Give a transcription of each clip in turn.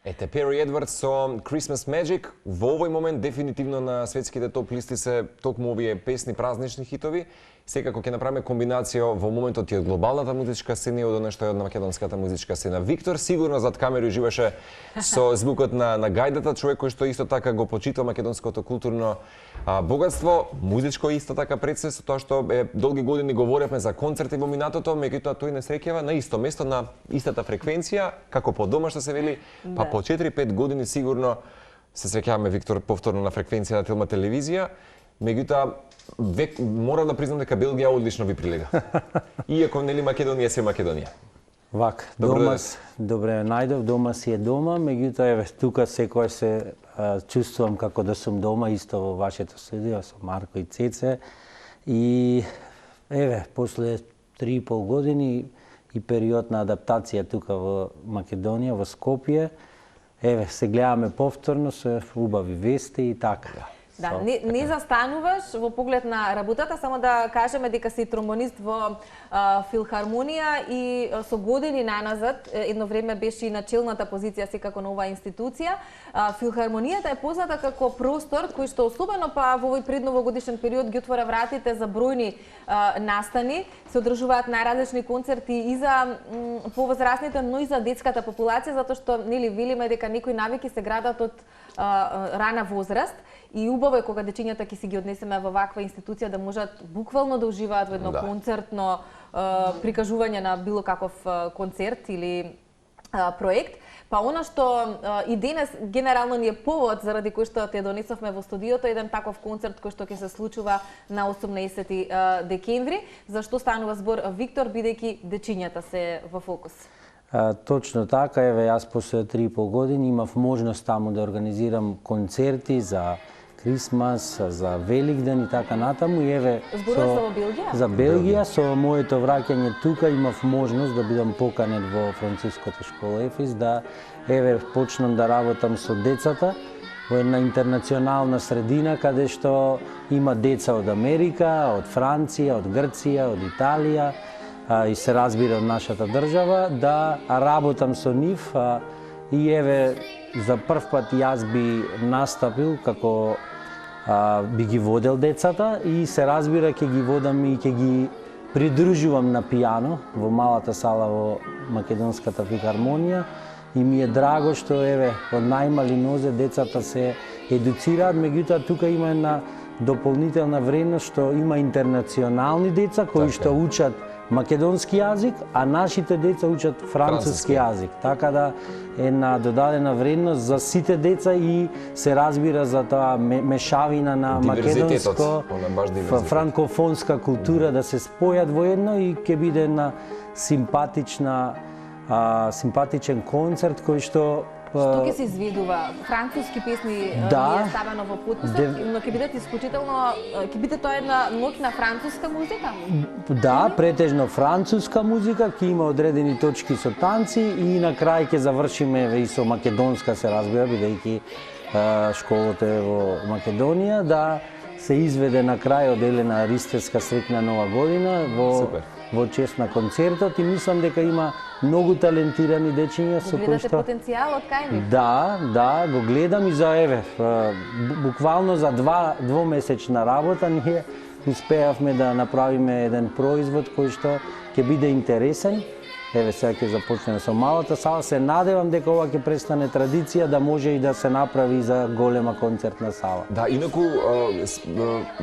Ете, Перри Едвардс со Christmas Magic, во овој момент дефинитивно на светските топ листи се токму овие песни, празнични хитови. Секако ќе направиме комбинација во моментот и од глобалната музичка сцена и од нешто од македонската музичка сцена. Виктор сигурно зад камера уживаше со звукот на гајдата, човек кој што исто така го почитува македонското културно богатство, музичко исто така пред се, со тоа што долги години говоревме за концерти во минатото, меѓутоа тој не среќава на исто место, на истата фреквенција, како по дома што се вели, па по 4-5 години сигурно се среќаваме Виктор повторно на фреквенција на Телма телевизија. Меѓутоа, морам да признам дека Белгија одлично ви прилега. Иако нели Македонија се Македонија. Вак, добре најдов, дома си е дома, меѓутоа еве тука секој се чувствувам како да сум дома исто во вашето студио со Марко и Цеце. И еве после 3,5 години и период на адаптација тука во Македонија, во Скопје, еве се гледаме повторно со убави вести и така. Да, не застануваш во поглед на работата, само да кажеме дека си тромбонист во филхармонија и со години наназад, едно време беше и на челната позиција секако на оваа институција. Филхармонијата е позната како простор кој што особено па во овој предновогодишен период ги отвора вратите за бројни настани, се одржуваат најразлични концерти и за повозрасните, но и за детската популација, затоа што нели велиме дека некои навики се градат од рана возраст и убаво е кога дечињата ќе си ги однесеме во ваква институција да можат буквално да уживаат во едно концертно прикажување на било каков концерт или проект. Па она што и денес генерално ни е повод заради кој што те донесовме во студиото еден таков концерт кој што ќе се случува на 18 декември. Зашто станува збор, Виктор, бидејќи дечињата се во фокус? Точно така, еве јас после 3,5 години имав можност таму да организирам концерти за Крисмас, за Великден и така натаму. И еве Зборува за Белгија? За Белгија, со моето враќање тука имав можност да бидам поканет во француската школа ЕФИС, да еве почнам да работам со децата во една интернационална средина каде што има деца од Америка, од Франција, од Грција, од Италија, и се разбира од нашата држава, да работам со нив и еве за прв пат јас би настапил како би ги водел децата и се разбира ќе ги водам и ќе ги придружувам на пијано во малата сала во Македонската филхармонија и ми е драго што еве од најмали нозе децата се едуцираат, меѓутоа тука има една дополнителна вредност што има интернационални деца кои што учат македонски јазик, а нашите деца учат француски јазик. Така да една додадена вредност за сите деца и се разбира за таа мешавина на македонско франкофонска култура да се спојат во едно и ќе биде една симпатичен концерт кој што Што ќе се изведува? Француски песни е ставено во потписот, но ќе бидат исклучително, ќе биде тоа една ноќ на француска музика? Да, претежно француска музика, ќе има одредени точки со танци и на крај ќе завршиме и со македонска, се разбира, бидејќи школата е во Македонија, да се изведе на крај од Елена Ристевска Среќна нова година во чест на концертот и мислам дека има многу талентирани дечиња со кои што потенцијалот кај нив. Да, го гледам и за еве буквално за двомесечна работа ние успеавме да направиме еден производ кој што ќе биде интересен. Еве сега ќе започнеме со малата сала, се надевам дека ова ќе престане традиција да може и да се направи за голема концертна сала. Да, инаку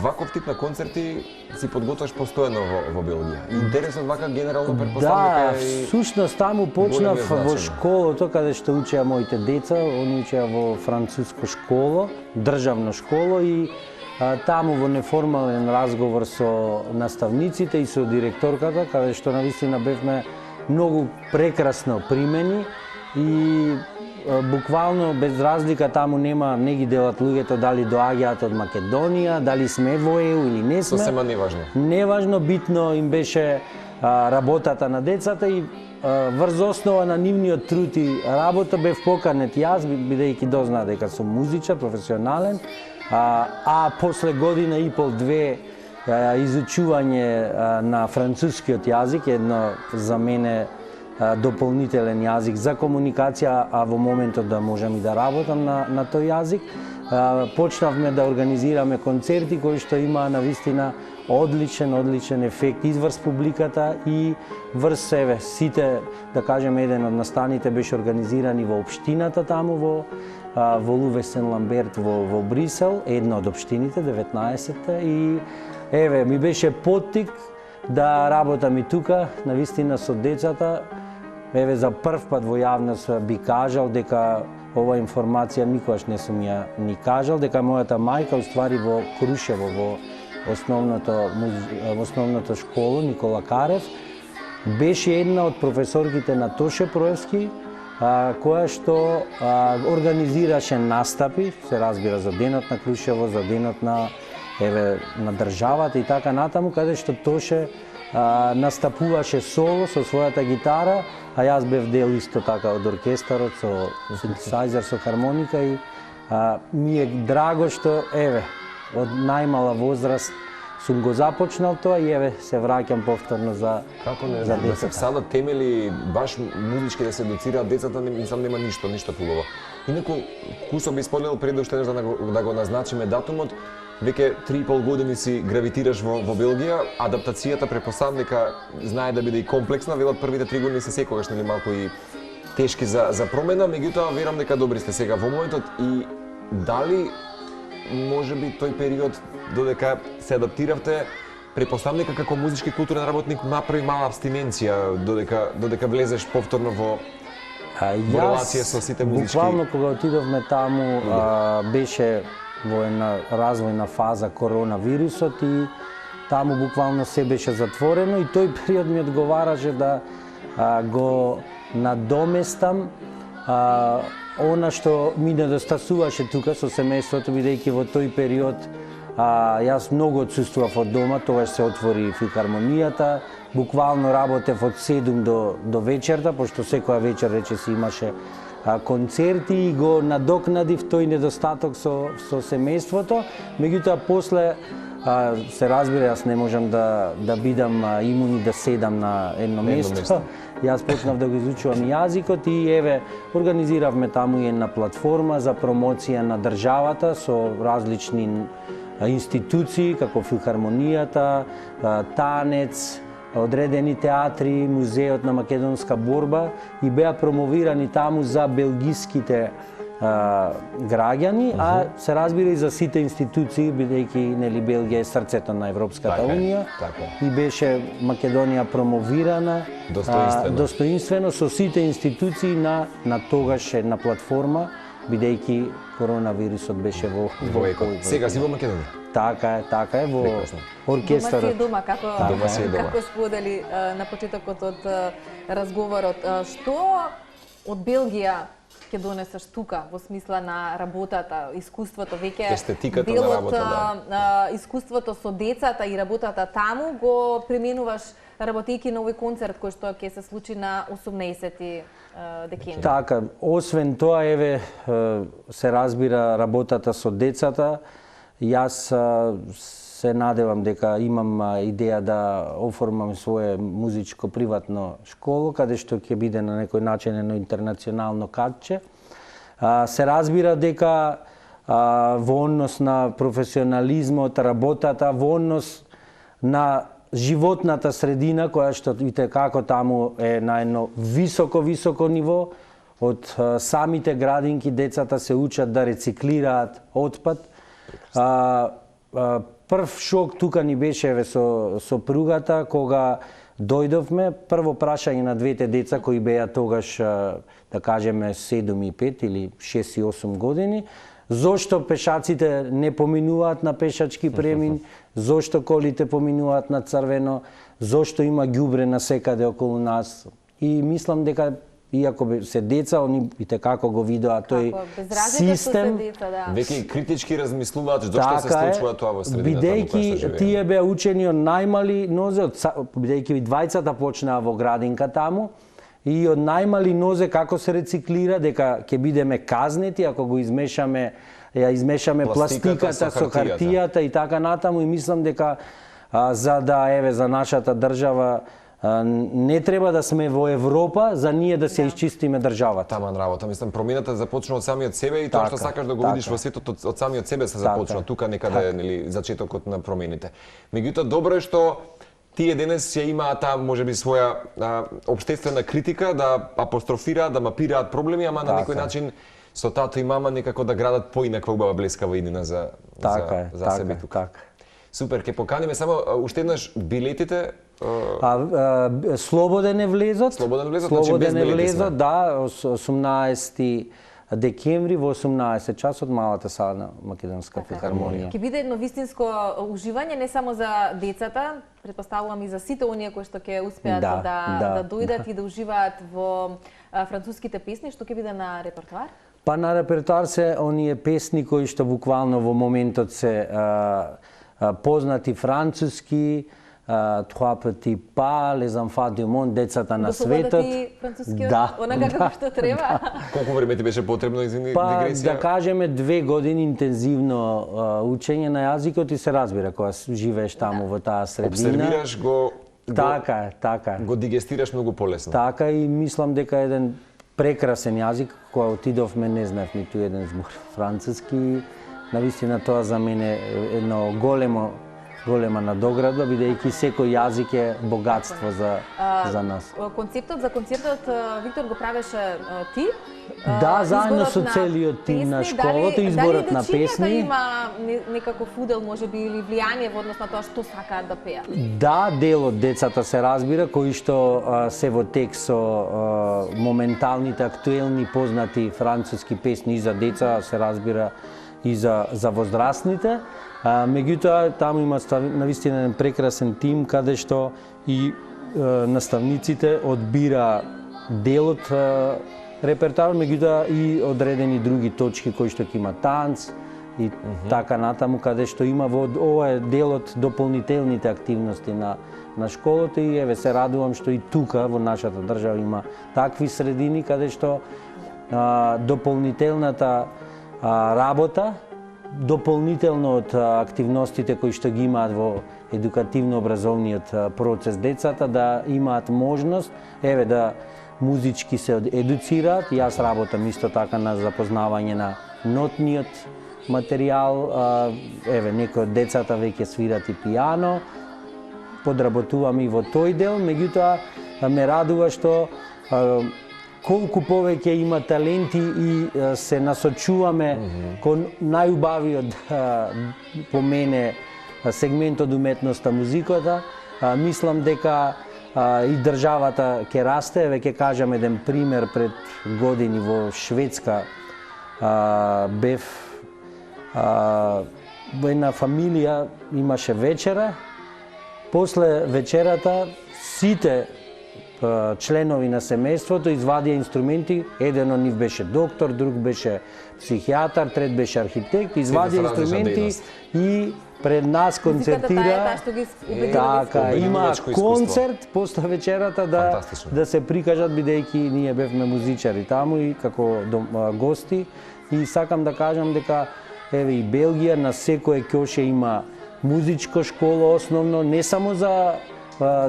ваков тип на концерти си подготваш постојано во Белгија. Интересно вака генерално претпоставка и всушност таму почнав во школото каде што учеа моите деца, они учеа во француско школо, државно школо и таму во неформален разговор со наставниците и со директорката, каде што навистина бевме многу прекрасно примени и буквално без разлика таму не ги делат луѓето дали доаѓаат од Македонија, дали сме во ЕУ или не сме. Сосема неважно. Неважно, битно им беше работата на децата и врз основа на нивниот труд и работа бев поканет јас, бидејќи дознаа дека сум музичар, професионален, а после година и пол, две изучување на францускиот јазик, едно за мене дополнителен јазик за комуникација, а во моментот да можам и да работам на тој јазик. Почнавме да организираме концерти кои што имаа навистина одличен ефект изврз публиката и врз сите, да кажем, еден од настаните беше организиран и во општината таму во Луве Сен Ламберт во Брисел, една од општините, 19-та, и ми беше поттик да работам и тука, навистина со децата. За прв пат во јавност би кажал дека ова информација никогаш не сум ја ни кажал, дека мојата мајка уствари во Крушево, во основното школо Никола Карев, беше една од професорките на Тоше Проевски, која што организираше настапи, се разбира, за денот на Крушево, за денот на државата и така натаму, каде што Тоше настапуваше соло со својата гитара, а јас бев дел исто така од оркестарот со синтесајзер, со хармоника, и ми е драго што од најмала возраст сум го започнал тоа и се враќам повторно за децата. Да се всадат темели баш музички да се едуцираат децата, мислам нема ништо хубаво. Инаку, Кусо би споделил пред уште да го назначиме датумот, веќе 3,5 години си гравитираш во Белгија, адаптацијата претпоставам дека знае да биде и комплексна, велат првите 3 години се секогаш малку и тешки за промена, меѓутоа верам дека добри сте сега во моментот. И дали може би тој период додека се адаптиравте, претпоставам дека како музички културен работник направи мала абстиненција додека влезеш повторно во релација со сите музички? Буквално кога отидовме таму беше во една развојна фаза коронавирусот и таму буквално се беше затворено и тој период ми одговараше да го надоместам она што ми недостасуваше тука со семејството, бидејќи во тој период јас многу отсуствував од дома, тогаш се отвори филхармонијата, буквално работев од 7 до вечерта, пошто секоја вечер речиси имаше концерти и го надокнадив тој недостаток со семејството. Меѓутоа после се разбира, јас не можам да бидам имун и да седам на едно место. Јас почнав да го изучувам јазикот и организиравме таму и една платформа за промоција на државата со различни институции како филхармонијата, танец, одредени театри, музеот на македонска борба и беа промовирани таму за белгиските граѓани, а се разбира и за сите институции, бидејќи Белгија е срцето на Европската унија и беше Македонија промовирана достоинствено со сите институции на тогаш една платформа, бидејќи коронавирусот беше во екот. Сега си во Македонија? Така е, во оркестарот. Дома си е дома, како сподели на почетокот од разговорот. Што од Белгија ќе донесеш тука во смисла на работата, искуството, веќе естетиката на работата, искуството со децата и работата таму го применуваш работејќи на овој концерт кој што ќе се случи на 18 декември. Така, освен тоа се разбира работата со децата. Јас се надевам дека имам идеја да оформам свое музичко приватно школо, каде што ќе биде на некој начин едно интернационално катче. Се разбира дека во однос на професионализмот, работата, во однос на животната средина, која што итекако таму е на едно високо ниво, од самите градинки децата се учат да рециклираат отпад. Прв шок тука ни беше со сопругата кога дојдовме. Прво прашање на двете деца кои беа тогаш, да кажеме, 7 и 5 или 6 и 8 години, зошто пешаците не поминуваат на пешачки премин, зошто колите поминуваат на црвено, зошто има ѓубре насекаде околу нас. И мислам дека иако се деца, они итекако го видоа тој систем. Веќе критички размислуваат зошто се случува тоа во средината. Бидејќи тие беа учени од најмали нозе, бидејќи и двајцата почнаа во градинка таму, и од најмали нозе како се рециклира, дека ќе бидеме казнети ако го измешаме пластиката со хартијата и така натаму, и мислам дека за нашата држава Не треба да сме во Европа за ние да се исчистиме државата. Таман работа. Мислам, промената започна од самиот себе и тоа што Така, сакаш да го видиш така. во светот од самиот себе се Така, започна. Тука некаде нели зачетокот на промените. Меѓутоа добро е што тие денес ќе имаат таа можеби своја општествена критика да апострофираат, да мапираат проблеми, ама на некој начин со тато и мама некако да градат поинаква убава блескава иднина за себе тука. Така. Супер, ќе поканиме само уште еднаш билетите. Слободен е влезот. Слободен влезот, значи без билети сме. Да, 18 декември во 18 часот малата сала на Македонска филхармонија. Ќе биде едно вистинско уживање не само за децата, претпоставувам и за сите оние кои што ќе успеат да дојдат и да уживаат во француските песни, што ќе биде на репертоар? Па на репертоар се оние песни кои што буквално во моментот се познати француски, Trois petits pas, les enfants du monde, децата на светот. Да се францускиот, онака како што треба. Колку време ти беше потребно, извини, Па дигресија? да кажеме 2 години интензивно учење на јазикот и се разбира кога живееш таму во таа средина. Обсервираш го, Така. го дигестираш многу полесно. Така и мислам дека еден прекрасен јазик, кога отидовме не знаев ниту еден збор француски. Навистина тоа за мене е едно голема надограда, бидејќи секој јазик е богатство за нас. Концептот за концертот Виктор го правеше ти? Да, заедно со целиот тим на школата, изборот на песни. Дали има некаков удел, можеби, или влијание во однос на тоа што сакаат да пеат? Да, дел од децата се разбира, кои што се во тек со моменталните, актуелни, познати француски песни и за деца, се разбира и за возрастните. Меѓутоа, таму има навистина еден прекрасен тим, каде што и наставниците одбира дел од репертоар, меѓутоа и одредени други точки кои што ќе има танц и така натаму, каде што има ова е дел од дополнителните активности на школата и еве се радувам што и тука во нашата држава има такви средини каде што дополнителната работа дополнително од активностите кои што ги имаат во едукативно-образовниот процес децата да имаат можност да музички се едуцираат. Јас работам исто така на запознавање на нотниот материјал. Некои од децата веќе свират и пијано. Подработувам и во тој дел, меѓутоа ме радува што колку повеќе има таленти и се насочуваме кон најубавиот по мене сегмент од уметноста музиката, мислам дека и државата ќе расте. Ќе кажам еден пример, пред години во Шведска бев во една фамилија, имаше вечера. После вечерата сите членови на семејството извадија инструменти, еден од нив беше доктор, друг беше психијатар, трет беше архитект, извадија инструменти и пред нас концертира. Така, има концерт после вечерата да се прикажат, бидејќи ние бевме музичари таму и како гости. И сакам да кажам дека еве и Белгија на секое ќоше има музичка школа основно, не само за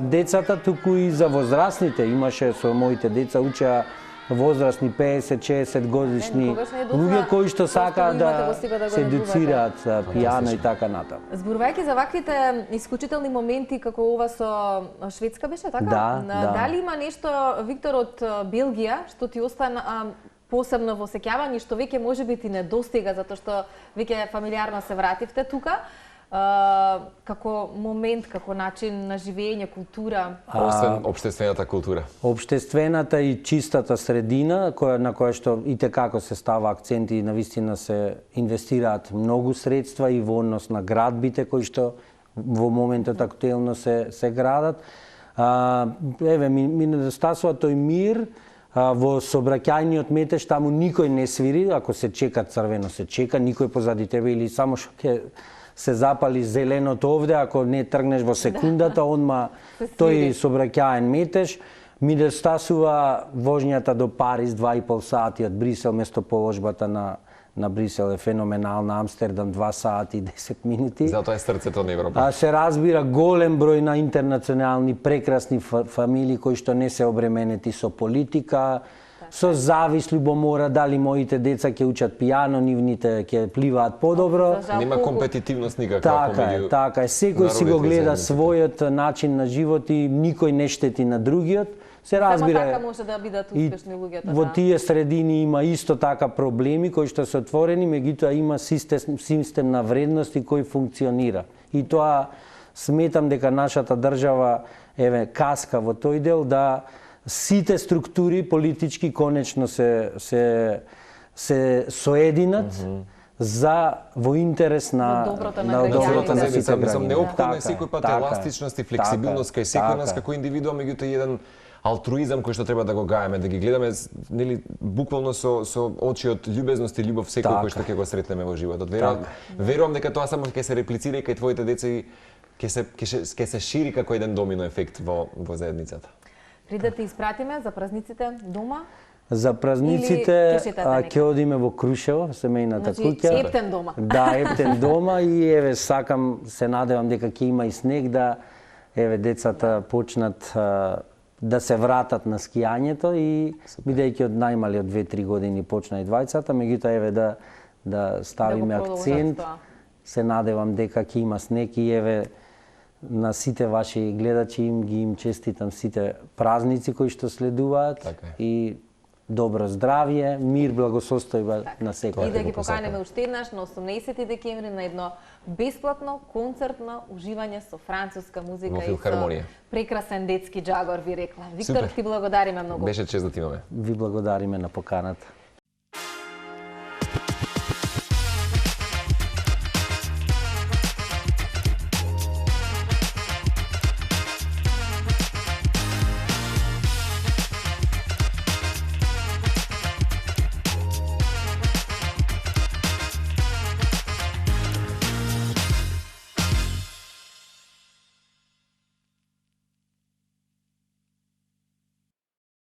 децата, туку и за возрастните. Имаше со моите деца учеа возрастни 50-60 годишни луѓе кои што сакаат да се едуцираат пијано и така натаму. Зборувајќи за ваквите исклучителни моменти како ова со Шведска беше така? Да. Дали има нешто, Виктор, од Белгија што ти остана посебно во сеќавање, што веќе можеби ти недостига затоа што веќе фамилиарно се вративте тука? Како момент, како начин на живење, култура? Освен општествената култура. Општествената и чистата средина, на која што и текако се става акцент и навистина се инвестираат многу средства и во однос на градбите кои што во моментот актуелно се градат. Ми недостасува тој мир, во сообраќајниот метеж таму никој не свири, ако се чека црвено се чека, никој позади тебе или само што ќе се запали зеленото овде, ако не тргнеш во секундата, одма тој сообраќаен метеж. Ми недостасува возњата до Париз 2,5 сати од Брисел место положбата на на Брисел е феноменална, Амстердам 2 сати и 10 минути. Затоа е срцето на Европа. Се разбира голем број на интернационални прекрасни фамилии кои што не се обременети со политика, со завист, љубомора, дали моите деца ќе учат пијано, нивните ќе пливаат подобро. Нема компетитивност никаква помеѓу. Така е. Секој си го народите и гледа заедниците. својот начин на живот и никој не штети на другиот. Се Само разбира. така може да бидат успешни луѓето. Во тие средини има исто така проблеми кои што се отворени, меѓутоа има систем на вредности кој функционира. И тоа сметам дека нашата држава каска во тој дел да сите структури политички конечно се соединат за во интерес на доброто на Доброто граѓаните. за сите граѓани. Неопходно е Така, секој пат така, еластичност и флексибилност кај секој нас како индивидуум, меѓутоа и еден алтруизам кој што треба да го гаеме, да ги гледаме нели буквално со очи од љубезност и љубов секој кој што ќе го сретнеме во животот. Верувам дека тоа само ќе се реплицира и кај твоите деца и ќе се шири како еден домино ефект во заедницата. Пред да те испратиме за празниците дома, За празниците Или ќе шетате некаде? ќе одиме во Крушево, семејната значи куќа. ептен дома. Да, ептен дома и сакам, се надевам дека ќе има и снег да децата почнат да се вратат на скијањето и бидејќи од најмали од 2-3 години почна и двајцата, меѓутоа да ставиме продолжат акцент. тоа. Се надевам дека ќе има снег и на сите ваши гледачи им честитам сите празници кои што следуваат Така е. и добро здравје, мир, благосостојба на секој. И да ги го поканеме посакам. уште еднаш на 18 декември на едно бесплатно концертно уживање со француска музика Во и со филхармонија. прекрасен детски джагор, ви рекла. Виктор, Супер. ти благодариме многу. Беше чест да ти имаме. Ви благодариме на поканата.